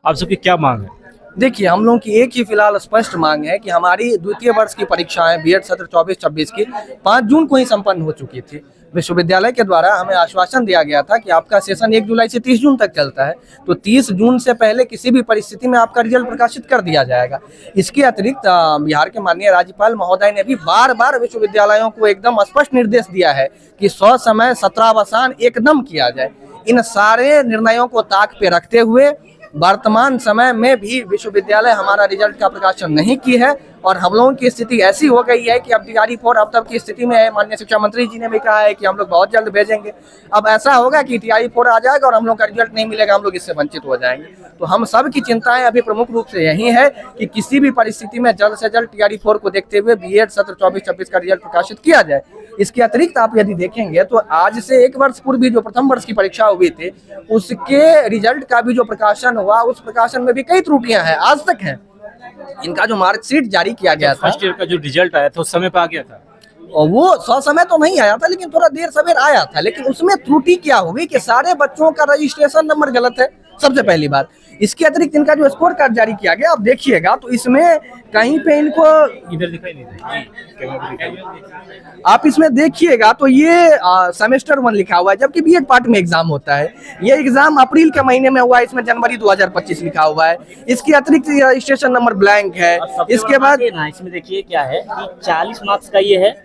आप सबकी क्या मांग है? देखिए, हम लोगों की एक ही फिलहाल स्पष्ट मांग है कि हमारी द्वितीय वर्ष की परीक्षाएं बीएड सत्र 24-26 की 5 जून को ही संपन्न हो चुकी थी। विश्वविद्यालय के द्वारा हमें आश्वासन दिया गया था कि आपका सेशन 1 जुलाई से 30 जून तक चलता है, तो 30 जून से पहले किसी भी परिस्थिति में आपका रिजल्ट प्रकाशित कर दिया जाएगा। इसके अतिरिक्त बिहार के माननीय राज्यपाल महोदय ने भी बार-बार विश्वविद्यालयों को एकदम स्पष्ट निर्देश दिया है कि ससमय सत्रावसान एकदम किया जाए। इन सारे निर्णयों को ताक पे रखते हुए वर्तमान समय में भी विश्वविद्यालय हमारा रिजल्ट का प्रकाशन नहीं की है और हम लोगों की स्थिति ऐसी हो गई है कि अब टीआरई 4 अब तक की स्थिति में है। माननीय शिक्षा मंत्री जी ने भी कहा है कि हम लोग बहुत जल्द भेजेंगे। अब ऐसा होगा कि टीआरई 4 आ जाएगा और हम लोग का रिजल्ट नहीं मिलेगा, हम लोग इससे वंचित हो जाएंगे। तो हम सब की चिंताएं अभी प्रमुख रूप से यही है कि किसी भी परिस्थिति में जल्द से जल्द टीआरई 4 को देखते हुए बीएड सत्र 24-26 का रिजल्ट प्रकाशित किया जाए। इसके अतिरिक्त आप यदि देखेंगे तो आज से 1 वर्ष पूर्व जो प्रथम वर्ष की परीक्षा हुई थी उसके रिजल्ट का भी जो प्रकाशन हुआ उस प्रकाशन में भी कई त्रुटियां हैं, आज तक हैं। इनका जो मार्कशीट जारी किया गया था, फर्स्ट ईयर का जो रिजल्ट आया था उस समय पे आ गया था, और वो समय तो नहीं आया था लेकिन थोड़ा देर सवेर आया था। लेकिन उसमें त्रुटि क्या हुई कि सारे बच्चों का रजिस्ट्रेशन नंबर गलत है, सबसे पहली बात। इसके अतिरिक्त इनका जो स्कोर कार्ड जारी किया गया, आप देखिएगा तो इसमें कहीं पे इनको इधर दिखाई नहीं दे, आप इसमें देखिएगा तो ये सेमेस्टर 1 लिखा हुआ है, जबकि बीएड पार्ट में एग्जाम होता है। ये एग्जाम अप्रैल के महीने में हुआ है, इसमें जनवरी 2025 लिखा हुआ है। इसके अतिरिक्त रजिस्ट्रेशन नंबर ब्लैंक है। इसके बाद इसमें देखिए क्या है कि 40 मार्क्स का ये है,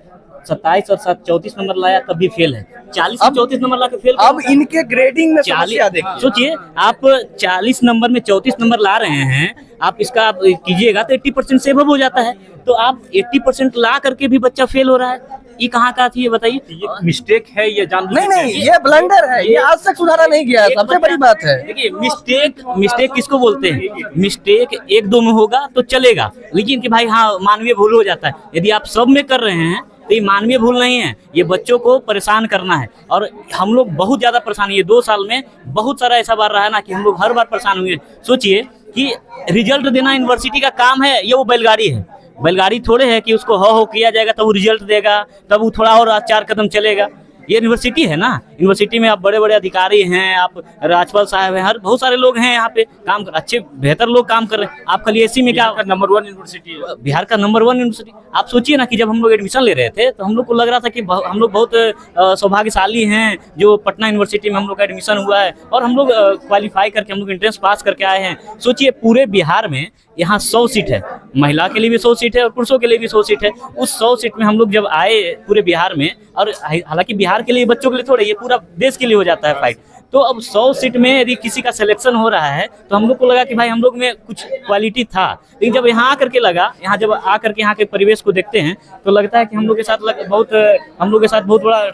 27 और 34 नंबर लाया तब भी फेल है। 40 और 34 नंबर ला के फेल। अब इनके ग्रेडिंग में समस्या देखिए, सोचिए आप 40 नंबर में 34 नंबर ला रहे हैं, आप इसका आप कीजिएगा तो 80% सेव अप हो जाता है। तो आप 80% ला करके भी बच्चा फेल हो रहा है, ये कहाँ का थी ये बताइए? ये मिस्टेक है या जानबूझ के? नहीं, ये ब्लंडर है, ये आज तक सुधारा नहीं गया है, सबसे बड़ी बात है। देखिए मिस्टेक किसको बोलते हैं? मिस्टेक 1-2 में होगा तो चलेगा, लेकिन कि भाई हाँ मानवीय भूल हो जाता है। यदि आप सब में कर रहे हैं तो ये मानवीय भूल नहीं है, ये बच्चों को परेशान करना है। और हम लोग बहुत ज्यादा परेशान हुए 2 साल में, बहुत सारा ऐसा बार रहा है ना कि हम लोग हर बार परेशान हुए। सोचिए कि रिजल्ट देना यूनिवर्सिटी का काम है, ये वो बैलगाड़ी है। बैलगाड़ी थोड़े है कि उसको हो किया जाएगा तब वो रिजल्ट देगा, तब वो थोड़ा और 4 कदम चलेगा। ये यूनिवर्सिटी है ना, यूनिवर्सिटी में आप बड़े बड़े अधिकारी हैं, आप राज्यपाल साहब हैं, हर बहुत सारे लोग हैं यहाँ पे काम अच्छे बेहतर लोग काम कर रहे हैं। आप खाली एसी में क्या, नंबर 1 यूनिवर्सिटी है, बिहार का नंबर 1 यूनिवर्सिटी। आप सोचिए ना कि जब हम लोग एडमिशन ले रहे थे तो हम लोग को लग रहा था कि हम लोग बहुत सौभाग्यशाली हैं जो पटना यूनिवर्सिटी में हम लोग का एडमिशन हुआ है और हम लोग क्वालिफाई करके हम लोग एंट्रेंस पास करके आए हैं। सोचिए पूरे बिहार में यहाँ 100 सीट है, महिला के लिए भी 100 सीट है और पुरुषों के लिए भी 100 सीट है। उस 100 सीट में हम लोग जब आए पूरे बिहार में, और हालांकि बिहार के लिए बच्चों के लिए थोड़े, ये पूरा देश के लिए हो जाता है फाइट। तो अब 100 सीट में यदि किसी का सिलेक्शन हो रहा है तो हम लोग को लगा कि भाई हम लोग में कुछ क्वालिटी था, लेकिन जब यहाँ आकर के लगा, यहाँ जब आकर के यहाँ के परिवेश को देखते हैं तो लगता है कि हम लोग के साथ बहुत बड़ा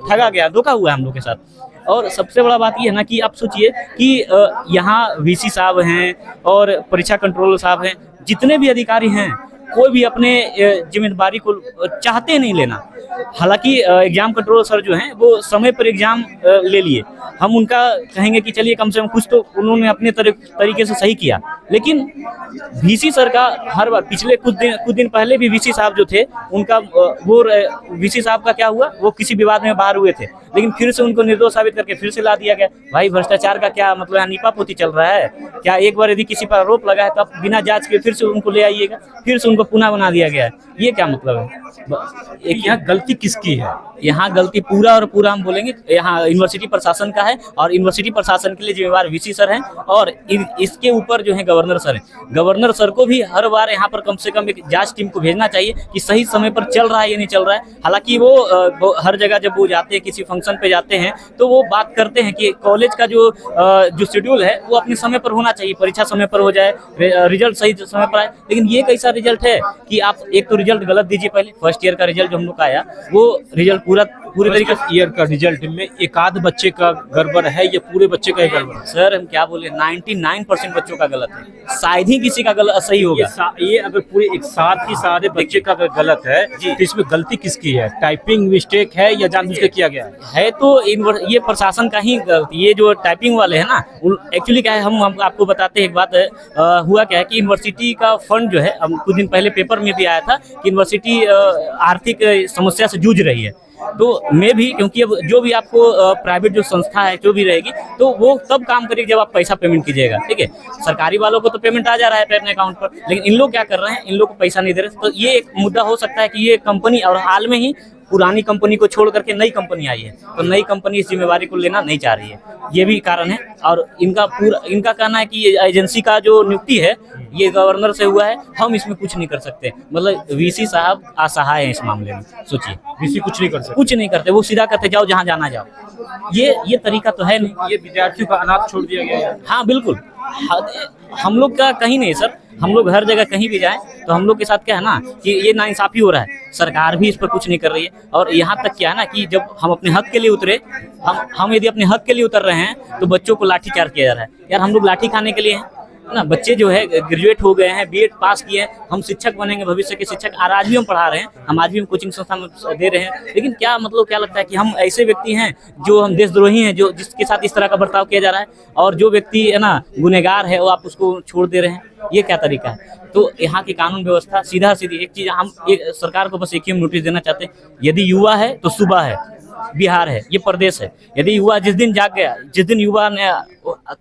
ठगा गया, धोखा हुआ है हम लोग के साथ। और सबसे बड़ा बात ये है ना कि आप सोचिए कि यहाँ वीसी साहब हैं और परीक्षा कंट्रोलर साहब हैं, जितने भी अधिकारी हैं, कोई भी अपने जिम्मेदारी को चाहते नहीं लेना। हालांकि एग्जाम कंट्रोलर सर जो हैं वो समय पर एग्जाम ले लिए, हम उनका कहेंगे कि चलिए कम से कम कुछ तो उन्होंने अपने तरीके से सही किया। लेकिन वीसी सर का हर बार, पिछले कुछ दिन पहले भी वीसी साहब जो थे उनका वो वीसी साहब का क्या हुआ, वो किसी विवाद में बाहर हुए थे, लेकिन फिर से उनको निर्दोष साबित करके फिर से ला दिया गया। भाई भ्रष्टाचार का क्या मतलब, यहाँ नीपापोती चल रहा है क्या? एक बार यदि किसी पर आरोप लगा है तो आप बिना जांच के फिर से उनको ले आइएगा, फिर से उनको पुनः बना दिया गया है, ये क्या मतलब है? एक यहाँ गलती किसकी है? यहाँ गलती पूरा और पूरा हम बोलेंगे यहाँ यूनिवर्सिटी प्रशासन का है, और यूनिवर्सिटी प्रशासन के लिए जिम्मेवार वीसी सर हैं, और इसके ऊपर जो है गवर्नर सर हैं। गवर्नर सर को भी हर बार यहाँ पर कम से कम एक जांच टीम को भेजना चाहिए कि सही समय पर चल रहा है या नहीं चल रहा है। हालांकि वो हर जगह जब वो जाते हैं, किसी फंक्शन पे जाते हैं, तो वो बात करते हैं कि कॉलेज का जो शेड्यूल है वो अपने समय पर होना चाहिए, परीक्षा समय पर हो जाए, रिजल्ट सही समय पर आए। लेकिन ये कैसा रिजल्ट है कि आप एक तो रिजल्ट गलत दीजिए। पहले फर्स्ट ईयर का रिजल्ट जो हम लोग का आया वो रिजल्ट पूरे तरीके से, ईयर का रिजल्ट में एक आध बच्चे का गड़बड़ है या पूरे बच्चे का ही गड़बड़ है? सर हम क्या बोले, 99% बच्चों का गलत है, शायद ही किसी का गलत सही होगा। ये अगर पूरे एक साथ ही सारे बच्चे का अगर गलत है तो इसमें गलती किसकी है? टाइपिंग मिस्टेक है या जानबूझ के किया गया है? तो ये प्रशासन का ही गलती। ये जो टाइपिंग वाले हैं ना, एक्चुअली क्या है, हम आपको बताते हैं एक बात। हुआ क्या है कि यूनिवर्सिटी का फंड जो है, कुछ दिन पहले पेपर में भी आया था कि यूनिवर्सिटी आर्थिक समस्या से जूझ रही है। तो मैं भी, क्योंकि अब जो भी आपको प्राइवेट जो संस्था है जो भी रहेगी तो वो तब काम करेगी जब आप पैसा पेमेंट कीजिएगा, ठीक है। सरकारी वालों को तो पेमेंट आ जा रहा है अपने अकाउंट पर, लेकिन इन लोग क्या कर रहे हैं, इन लोग को पैसा नहीं दे रहे। तो ये एक मुद्दा हो सकता है कि ये कंपनी, और हाल में ही पुरानी कंपनी को छोड़ करके नई कंपनी आई है, तो नई कंपनी इस जिम्मेवारी को लेना नहीं चाह रही है, ये भी कारण है। और इनका कहना है कि ये एजेंसी का जो नियुक्ति है ये गवर्नर से हुआ है, हम इसमें कुछ नहीं कर सकते। मतलब वीसी साहब असहाय हैं इस मामले में। सोचिए, वीसी कुछ नहीं कर सकते, कुछ नहीं करते, वो सीधा कहते जाओ जहाँ जाना जाओ। ये तरीका तो है नहीं। ये विद्यार्थियों का अनाथ छोड़ दिया गया है। हाँ बिल्कुल, हम लोग का कहीं नहीं सर, हम लोग हर जगह कहीं भी जाएं तो हम लोग के साथ क्या है ना कि ये नाइंसाफी हो रहा है, सरकार भी इस पर कुछ नहीं कर रही है। और यहाँ तक क्या है ना कि जब हम अपने हक के लिए उतरे, हम यदि अपने हक के लिए उतर रहे हैं तो बच्चों को लाठी चार्ज किया जा रहा है। यार हम लोग लाठी खाने के लिए हैं ना, बच्चे जो है ग्रेजुएट हो गए हैं, बीएड पास किए हैं, हम शिक्षक बनेंगे, भविष्य के शिक्षक। आज भी हम पढ़ा रहे हैं, हम आज भी हम कोचिंग संस्था में दे रहे हैं, लेकिन क्या मतलब क्या लगता है कि हम ऐसे व्यक्ति हैं जो हम देशद्रोही हैं, जो जिसके साथ इस तरह का बर्ताव किया जा रहा है, और जो व्यक्ति है ना गुनहगार है वो आप उसको छोड़ दे रहे हैं, ये क्या तरीका है। तो यहाँ की कानून व्यवस्था सीधा सीधी एक चीज, हम सरकार को बस एक ही नोटिस देना चाहते हैं, यदि युवा है तो सुबह है, बिहार है, ये प्रदेश है। यदि युवा जिस दिन जाग गया, जिस दिन युवा ने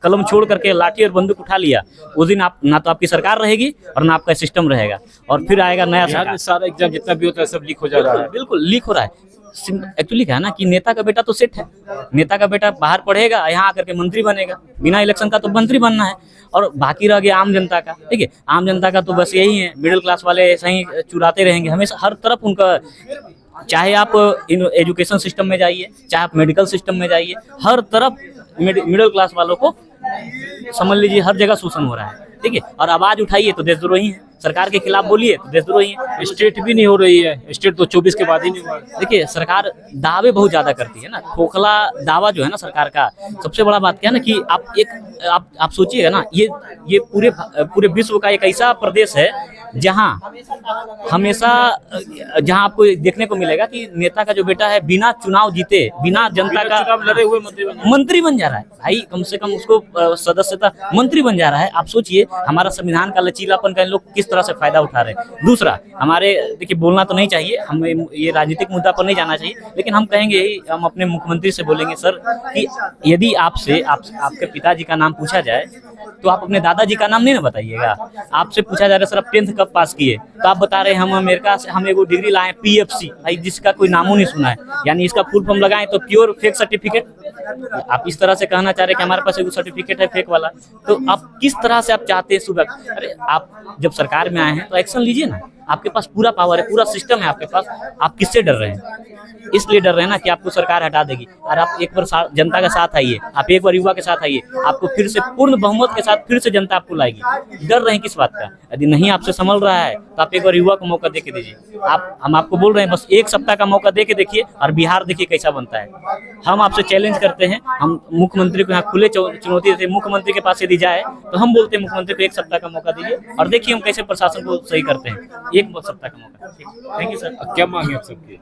कलम छोड़ करके लाठी और बंदूक उठा लिया, उस दिन आप ना तो आपकी सरकार रहेगी और ना आपका सिस्टम रहेगा, और फिर आएगा नया सरकार। सारा एग्जाम जितना भी होता है सब लीक हो जा रहा है। बिल्कुल लीक हो रहा है। एक्चुअली क्या है ना कि नेता का बेटा तो सेट है, नेता का बेटा बाहर पढ़ेगा, यहाँ आकर के मंत्री बनेगा, बिना इलेक्शन का तो मंत्री बनना है। और बाकी रह गया आम जनता का, ठीक है, आम जनता का तो बस यही है, मिडिल क्लास वाले ऐसे ही चुराते रहेंगे हमेशा, हर तरफ उनका। चाहे आप एजुकेशन सिस्टम में जाइए, चाहे आप मेडिकल सिस्टम में जाइए, हर तरफ मिडिल क्लास वालों को समझ लीजिए हर जगह शोषण हो रहा है, ठीक है। और आवाज उठाइए तो देशद्रोही है, सरकार के खिलाफ बोलिए तो देशद्रोही है। स्टेट भी नहीं हो रही है, स्टेट तो 24 के बाद ही नहीं हुआ। देखिए सरकार दावे बहुत ज्यादा करती है ना, खोखला दावा जो है ना सरकार का। सबसे बड़ा बात क्या है ना कि आप सोचिएगा ना, ये पूरे विश्व का एक ऐसा प्रदेश है जहां हमेशा, जहां आपको देखने को मिलेगा कि नेता का जो बेटा है बिना चुनाव जीते, बिना जनता का चुनाव लड़े हुए मंत्री बन जा रहा है। भाई कम से कम उसको सदस्यता, मंत्री बन जा रहा है। आप सोचिए हमारा संविधान का लचीलापन का इन लोग किस तरह से फायदा उठा रहे हैं। दूसरा, हमारे देखिए बोलना तो नहीं चाहिए, हमें ये राजनीतिक मुद्दा पर नहीं जाना चाहिए, लेकिन हम कहेंगे, हम अपने मुख्यमंत्री से बोलेंगे सर कि यदि आपसे आपके पिताजी का नाम पूछा जाए तो आप अपने दादाजी का नाम नहीं ना बताइएगा। आपसे पूछा जा रहा है सर आप 10th कब पास किए, तो आप बता रहे हैं हम अमेरिका से हम एगो डिग्री लाए PFC, भाई जिसका कोई नामो नहीं सुना है, यानी इसका फुल फॉर्म लगाएं तो प्योर फेक सर्टिफिकेट। आप इस तरह से कहना चाह रहे हैं कि हमारे पास एगो सर्टिफिकेट है फेक वाला, तो आप किस तरह से आप चाहते हैं सुबह। अरे आप जब सरकार में आए हैं तो एक्शन लीजिए ना, आपके पास पूरा पावर है, पूरा सिस्टम है आपके पास, आप किससे डर रहे हैं। इसलिए डर रहे हैं ना कि आपको सरकार हटा देगी। और आप एक बार जनता का साथ आइए, आप एक बार युवा के साथ आइए, आपको फिर से पूर्ण बहुमत के साथ फिर से जनता आपको लाएगी। डर रहे हैं किस बात का। यदि नहीं आपसे संभल रहा है तो आप एक बार युवा को मौका दे के दीजिए। हम आपको बोल रहे हैं बस एक सप्ताह का मौका दे के देखिए, और बिहार देखिए कैसा बनता है। हम आपसे चैलेंज करते हैं, हम मुख्यमंत्री को यहाँ खुले चुनौती देते हैं। मुख्यमंत्री के पास यदि जाए तो हम बोलते हैं मुख्यमंत्री को एक सप्ताह का मौका दीजिए और देखिए हम कैसे प्रशासन को सही करते हैं। एक सप्ताह का मौका। Thank you sir. क्या मांगे आप सबकी?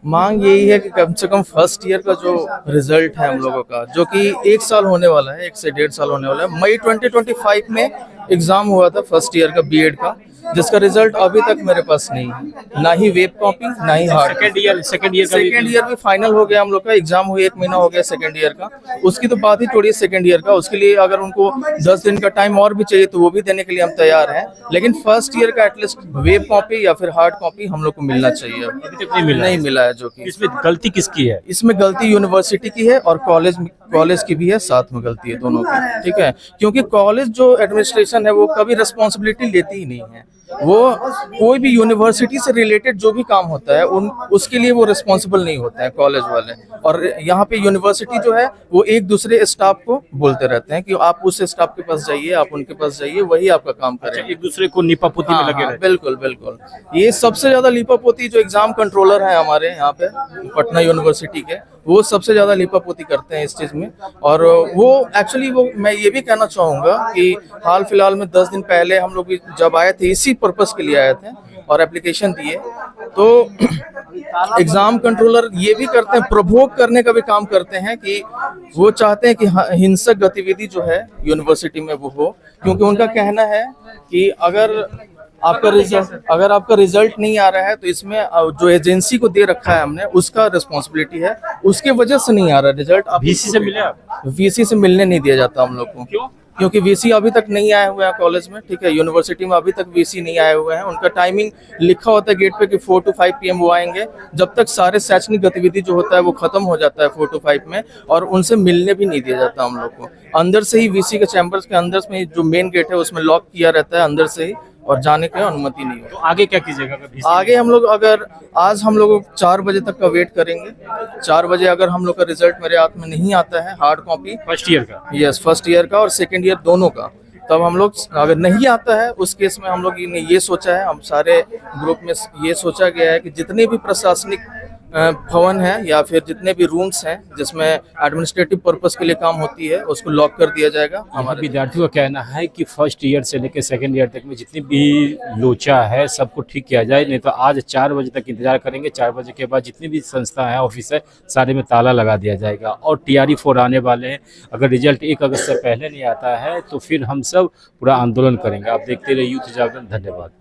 मांग यही है कि कम से कम फर्स्ट ईयर का जो रिजल्ट है हम लोगों का, जो कि 1 साल होने वाला है, 1 से 1.5 साल होने वाला है। मई 2025 में एग्जाम हुआ था फर्स्ट ईयर का बीएड का, जिसका रिजल्ट अभी तक मेरे पास नहीं है, ना ही वेब कॉपी ना ही हार्ड। सेकंड ईयर भी फाइनल हो गया हम लोग का, एग्जाम हुए 1 महीना हो गया सेकंड ईयर का। उसकी तो बात ही छोड़िए, सेकंड ईयर का उसके लिए अगर उनको 10 दिन का टाइम और भी चाहिए तो वो भी देने के लिए हम तैयार हैं। लेकिन फर्स्ट ईयर का एटलीस्ट वेब कॉपी या फिर हार्ड कॉपी हम लोग को मिलना चाहिए। अभी तक नहीं मिला है। जो कि इसमें गलती किसकी है? इसमें गलती यूनिवर्सिटी की है और कॉलेज की भी है, साथ में गलती है दोनों की, ठीक है। क्योंकि कॉलेज जो एडमिनिस्ट्रेशन है वो कभी रिस्पॉन्सिबिलिटी लेती ही नहीं है। वो कोई भी यूनिवर्सिटी से रिलेटेड जो भी काम होता है उसके लिए वो रिस्पॉन्सिबल नहीं होते हैं कॉलेज वाले। और यहाँ पे यूनिवर्सिटी जो है वो एक दूसरे स्टाफ को बोलते रहते हैं कि आप उस स्टाफ के पास जाइए, आप उनके पास जाइए, वही आपका काम करें। एक दूसरे को नीपापोती में लगे रहते हैं। बिल्कुल बिल्कुल। ये सबसे ज्यादा लीपापोती जो एग्जाम कंट्रोलर है हमारे यहाँ पे पटना यूनिवर्सिटी के, वो सबसे ज्यादा लीपापोती करते हैं इस चीज में। और वो एक्चुअली मैं ये भी कहना चाहूंगा कि हाल फिलहाल में 10 दिन पहले हम लोग जब आए थे इसी पर्पस के लिए आए थे और एप्लीकेशन दिए, तो एग्जाम कंट्रोलर ये भी करते हैं, प्रोवोक करने का भी काम करते हैं कि वो चाहते हैं कि हिंसक गतिविधि जो है यूनिवर्सिटी में वो हो। क्योंकि उनका कहना है कि अगर आपका रिजल्ट, अगर आपका रिजल्ट नहीं आ रहा है तो इसमें जो एजेंसी को दे रखा है हमने उसका रिस्पॉन्सिबिलिटी है, उसके वजह से नहीं आ रहा रिजल्ट। VC से मिले आप? VC से मिलने नहीं दिया जाता हम लोग को। क्यों? क्योंकि VC अभी तक नहीं आए हुए हैं कॉलेज में, ठीक है, यूनिवर्सिटी में अभी तक VC नहीं आए हुए हैं। उनका टाइमिंग लिखा होता है गेट पे कि 4 to 5 PM वो आएंगे। जब तक सारे शैक्षणिक गतिविधि जो होता है वो खत्म हो जाता है 4 to 5 में, और उनसे मिलने भी नहीं दिया जाता हम लोग को। अंदर से ही VC के चैम्बर्स के अंदर में जो मेन गेट है उसमें लॉक किया रहता है अंदर से ही, और जाने की अनुमति नहीं तो है। आगे क्या कीजिएगा अगर VC आगे हम लोग, अगर आज हम लोग 4 बजे तक का वेट करेंगे। 4 बजे अगर हम लोग का रिजल्ट मेरे हाथ में नहीं आता है, हार्ड कॉपी, फर्स्ट ईयर का? यस, फर्स्ट ईयर का और सेकेंड ईयर दोनों का, तब हम लोग, अगर नहीं आता है उस केस में हम लोग ने ये सोचा है, हम सारे ग्रुप में ये सोचा गया है कि जितने भी प्रशासनिक भवन है या फिर जितने भी रूम्स हैं जिसमें एडमिनिस्ट्रेटिव पर्पस के लिए काम होती है उसको लॉक कर दिया जाएगा। हमारे विद्यार्थियों का कहना है कि फर्स्ट ईयर से लेकर सेकंड ईयर तक में जितनी भी लोचा है सबको ठीक किया जाए, नहीं तो आज 4 बजे तक इंतजार करेंगे। 4 बजे के बाद जितनी भी संस्था है, ऑफिस है, सारे में ताला लगा दिया जाएगा। और TRE 4 आने वाले हैं। अगर रिजल्ट 1 अगस्त से पहले नहीं आता है तो फिर हम सब पूरा आंदोलन करेंगे। आप देखते रहिए यूथ जागरण। धन्यवाद।